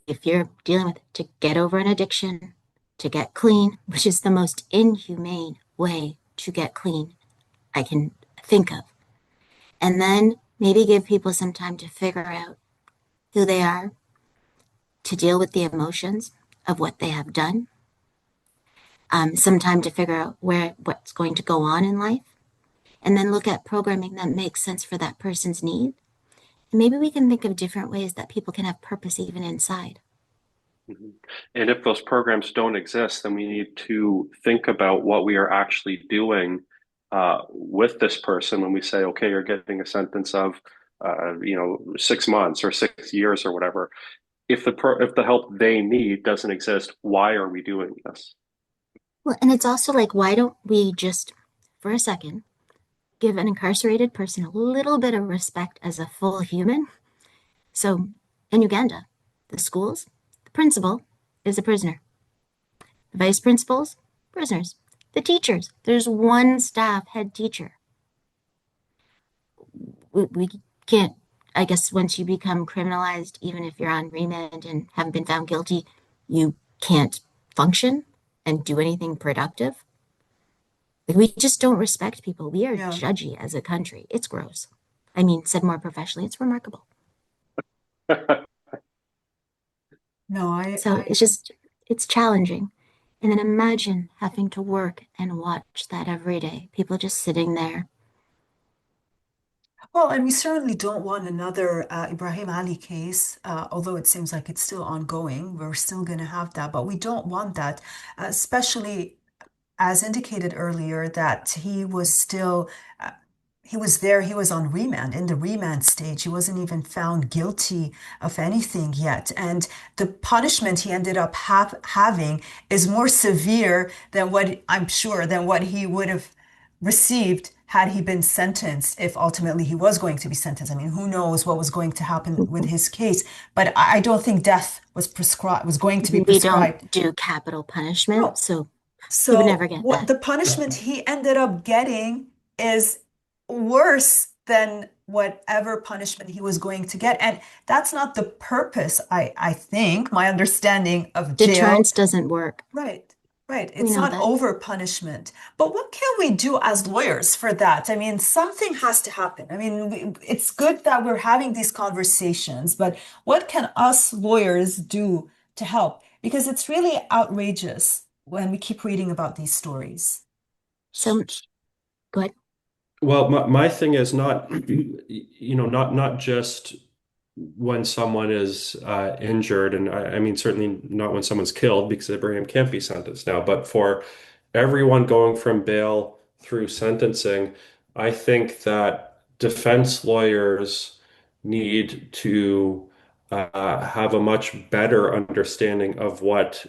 if you're dealing with to get over an addiction, to get clean, which is the most inhumane way to get clean I can think of. And then maybe give people some time to figure out who they are, to deal with the emotions of what they have done, some time to figure out what's going to go on in life, and then look at programming that makes sense for that person's need. And maybe we can think of different ways that people can have purpose even inside. Mhm. And if those programs don't exist, then we need to think about what we are actually doing with this person when we say, okay, you're getting a sentence of, 6 months or 6 years or whatever. If the help they need doesn't exist, why are we doing this? Well, and it's also like, why don't we just, for a second, give an incarcerated person a little bit of respect as a full human? So in Uganda, the schools, the principal is a prisoner. The vice principals, prisoners. The teachers, there's one staff head teacher. We can't, I guess, once you become criminalized, even if you're on remand and haven't been found guilty, you can't function and do anything productive. Like, we just don't respect people. We are Yeah. judgy as a country. It's gross. I mean, said more professionally, it's remarkable. No, So it's challenging. And then imagine having to work and watch that every day. People just sitting there. well, and we certainly don't want another Ibrahim Ali case, although it seems like it's still ongoing. We're still going to have that, but we don't want that, especially as indicated earlier, that he was still he was there, he was on remand, in the remand stage. He wasn't even found guilty of anything yet. And the punishment he ended up having is more severe than what I'm sure than what he would have received had he been sentenced, if ultimately he was going to be sentenced. I mean, who knows what was going to happen with his case, but I don't think death was prescribed, was going to be We prescribed. don't do capital punishment, No. so he would never So get what that. the punishment he ended up getting is worse than whatever punishment he was going to get. And that's not the purpose, I think, my understanding of jail. Deterrence doesn't work. Right, right. We It's know not that. over punishment. But what can we do as lawyers for that? I mean, something has to happen. I mean, it's good that we're having these conversations, but what can us lawyers do to help? Because it's really outrageous when we keep reading about these stories. So go ahead. Well, my thing is not, not just when someone is injured, and I mean certainly not when someone's killed because Ibrahim can't be sentenced now, but for everyone going from bail through sentencing, I think that defense lawyers need to have a much better understanding of what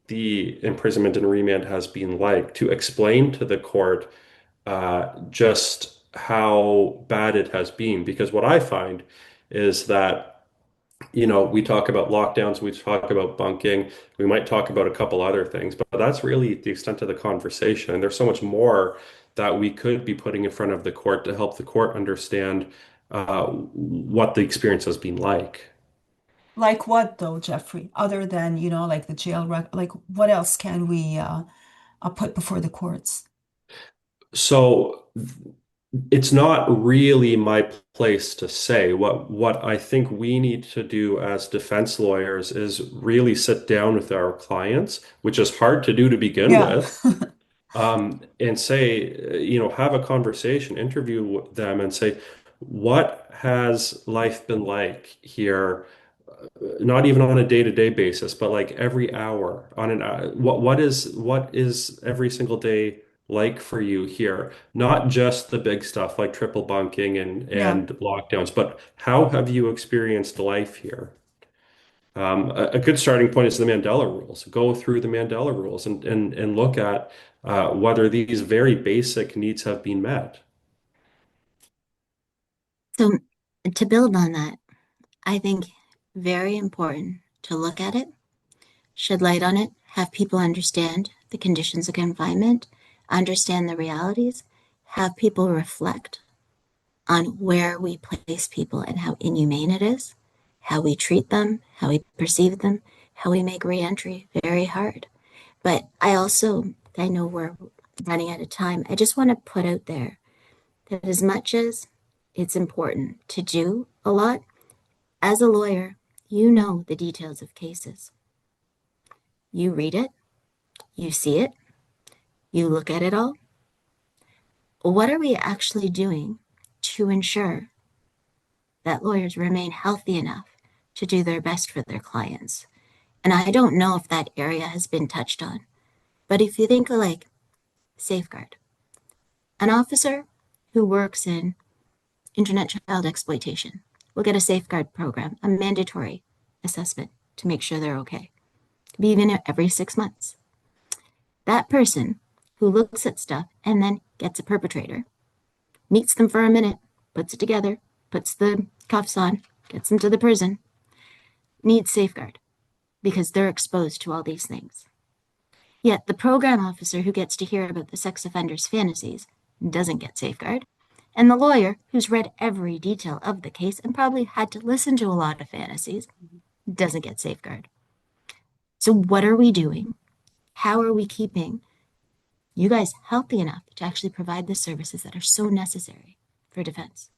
the imprisonment and remand has been like to explain to the court just how bad it has been. Because what I find is that, we talk about lockdowns, we talk about bunking, we might talk about a couple other things, but that's really the extent of the conversation. And there's so much more that we could be putting in front of the court to help the court understand what the experience has been like. Like what though, Jeffrey? Other than, like the jail like what else can we put before the courts? So it's not really my place to say. What I think we need to do as defense lawyers is really sit down with our clients, which is hard to do to begin Yeah. with, and say, have a conversation, interview them, and say, what has life been like here? Not even on a day-to-day basis, but like every hour on an what is every single day like for you here? Not just the big stuff like triple bunking and Yeah. and lockdowns, but how have you experienced life here? A good starting point is the Mandela rules. Go through the Mandela rules and look at whether these very basic needs have been met. So to build on that, I think very important to look at it, shed light on it, have people understand the conditions of confinement, understand the realities, have people reflect on where we place people and how inhumane it is, how we treat them, how we perceive them, how we make reentry very hard. But I know we're running out of time. I just want to put out there that as much as it's important to do a lot, as a lawyer, you know the details of cases. You read it, you see it, you look at it all. What are we actually doing to ensure that lawyers remain healthy enough to do their best for their clients? And I don't know if that area has been touched on, but if you think of like safeguard, an officer who works in internet child exploitation will get a safeguard program, a mandatory assessment to make sure they're okay. Could be even every 6 months. That person who looks at stuff and then gets a perpetrator, meets them for a minute, puts it together, puts the cuffs on, gets them to the prison, needs safeguard because they're exposed to all these things. Yet the program officer who gets to hear about the sex offender's fantasies doesn't get safeguard. And the lawyer who's read every detail of the case and probably had to listen to a lot of fantasies doesn't get safeguard. So, what are we doing? How are we keeping you guys healthy enough to actually provide the services that are so necessary for defense?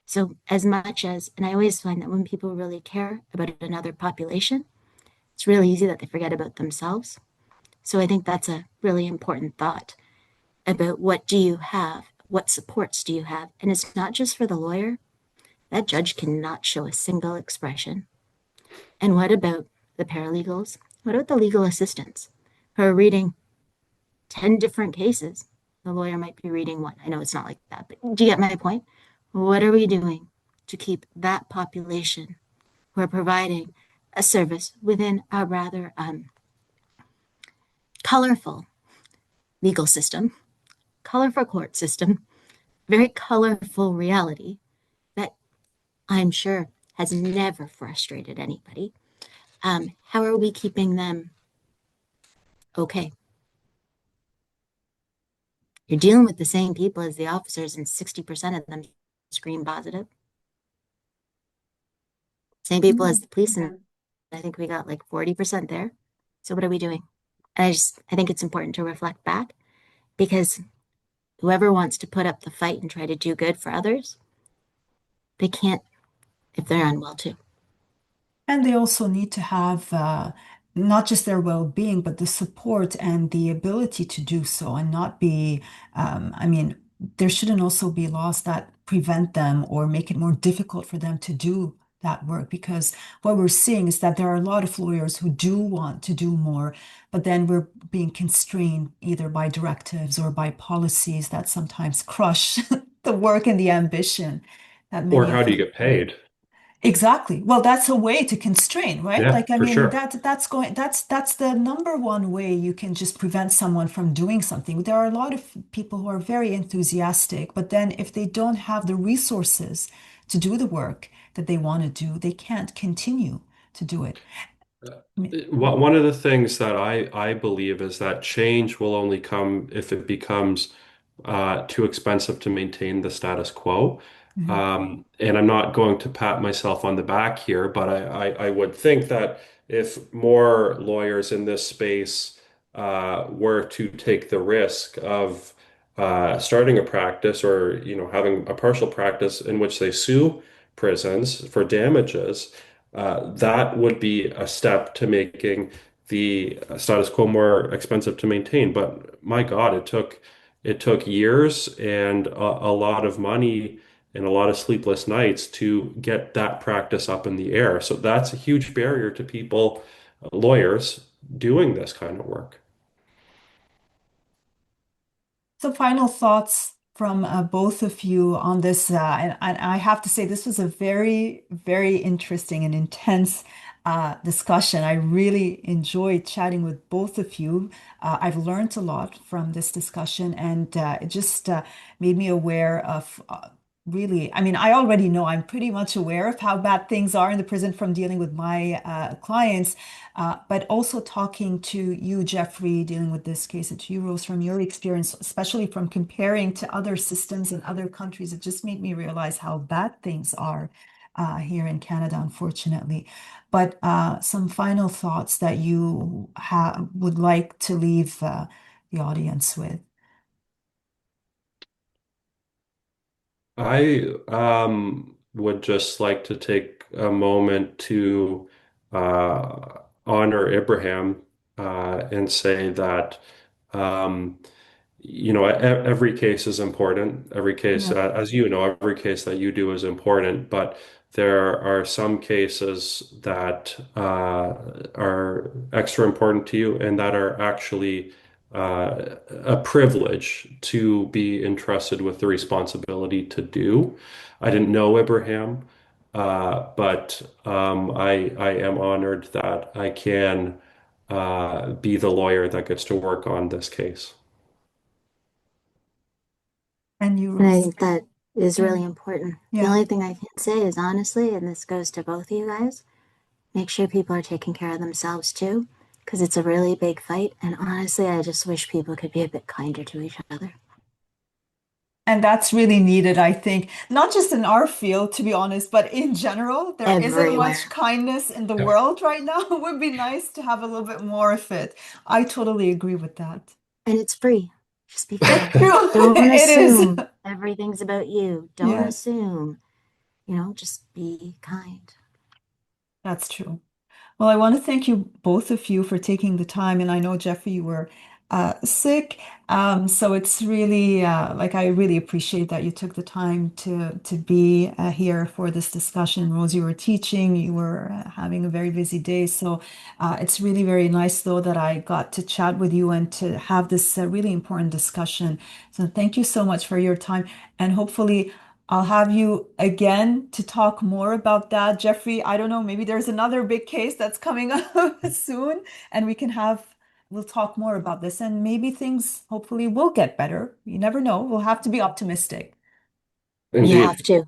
So, as much as, and I always find that when people really care about another population, it's really easy that they forget about themselves. So, I think that's a really important thought about what do you have? What supports do you have? And it's not just for the lawyer. That judge cannot show a single expression. And what about the paralegals? What about the legal assistants who are reading 10 different cases the lawyer might be reading one. I know it's not like that, but do you get my point? What are we doing to keep that population who are providing a service within a rather colorful legal system, colorful court system, very colorful reality that I'm sure has never frustrated anybody. How are we keeping them okay? You're dealing with the same people as the officers, and 60% of them screen positive. Same people as the police, and I think we got like 40% there. So what are we doing? I think it's important to reflect back because whoever wants to put up the fight and try to do good for others, they can't if they're unwell too. And they also need to have not just their well-being, but the support and the ability to do so and not be, I mean, there shouldn't also be laws that prevent them or make it more difficult for them to do that work because what we're seeing is that there are a lot of lawyers who do want to do more, but then we're being constrained either by directives or by policies that sometimes crush the work and the ambition that Or many how of do you them. get paid? Exactly. Well, that's a way to constrain, right? Yeah, Like, I for mean, sure. that's the number one way you can just prevent someone from doing something. There are a lot of people who are very enthusiastic, but then if they don't have the resources to do the work that they want to do, they can't continue to do it. I mean, One of the things that I believe is that change will only come if it becomes too expensive to maintain the status quo. mhm. And I'm not going to pat myself on the back here, but I would think that if more lawyers in this space were to take the risk of starting a practice or having a partial practice in which they sue prisons for damages, that would be a step to making the status quo more expensive to maintain. But my God, it took years and a lot of money and a lot of sleepless nights to get that practice up in the air. So that's a huge barrier to people, lawyers, doing this kind of work. So, final thoughts from both of you on this. And I have to say, this was a very, very interesting and intense discussion. I really enjoyed chatting with both of you. I've learned a lot from this discussion, and it just made me aware of really, I mean, I already know I'm pretty much aware of how bad things are in the prison from dealing with my clients. But also talking to you, Jeffrey, dealing with this case, and to you, Rose, from your experience, especially from comparing to other systems in other countries, it just made me realize how bad things are here in Canada, unfortunately. But some final thoughts that you would like to leave the audience with. I would just like to take a moment to honor Ibrahim and say that um, every case is important. Every case, Yeah. as you know, every case that you do is important, but there are some cases that are extra important to you and that are actually a privilege to be entrusted with the responsibility to do. I didn't know Ibrahim, but I am honored that I can be the lawyer that gets to work on this case. And you, And I Rose. think that is Yeah. really important. The Yeah. only thing I can say is honestly, and this goes to both of you guys, make sure people are taking care of themselves too, because it's a really big fight. And honestly, I just wish people could be a bit kinder to each other And that's really needed, I think, not just in our field, to be honest, but in general. There isn't much everywhere. kindness in the world right now. It would be nice to have a little bit more of it. I totally agree with that. And it's free. Just be It's kind. true. Don't It is. assume everything's about you. Don't Yeah, assume, just be kind. that's true. Well, I want to thank you, both of you, for taking the time. And I know, Jeffrey, you were sick. So it's really like I really appreciate that you took the time to be here for this discussion. Rose, you were teaching, you were having a very busy day. So it's really very nice though that I got to chat with you and to have this really important discussion. So thank you so much for your time, and hopefully I'll have you again to talk more about that. Jeffrey, I don't know, maybe there's another big case that's coming up soon, and we'll talk more about this, and maybe things hopefully will get better. You never know. We'll have to be optimistic. You Indeed. have to.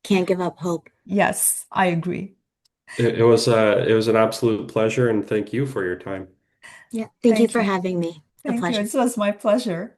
Can't give up hope. Yes, I agree. It was an absolute pleasure, and thank you for your time. Yeah. Thank you Thank for you. having me. A Thank you. pleasure. It was my pleasure.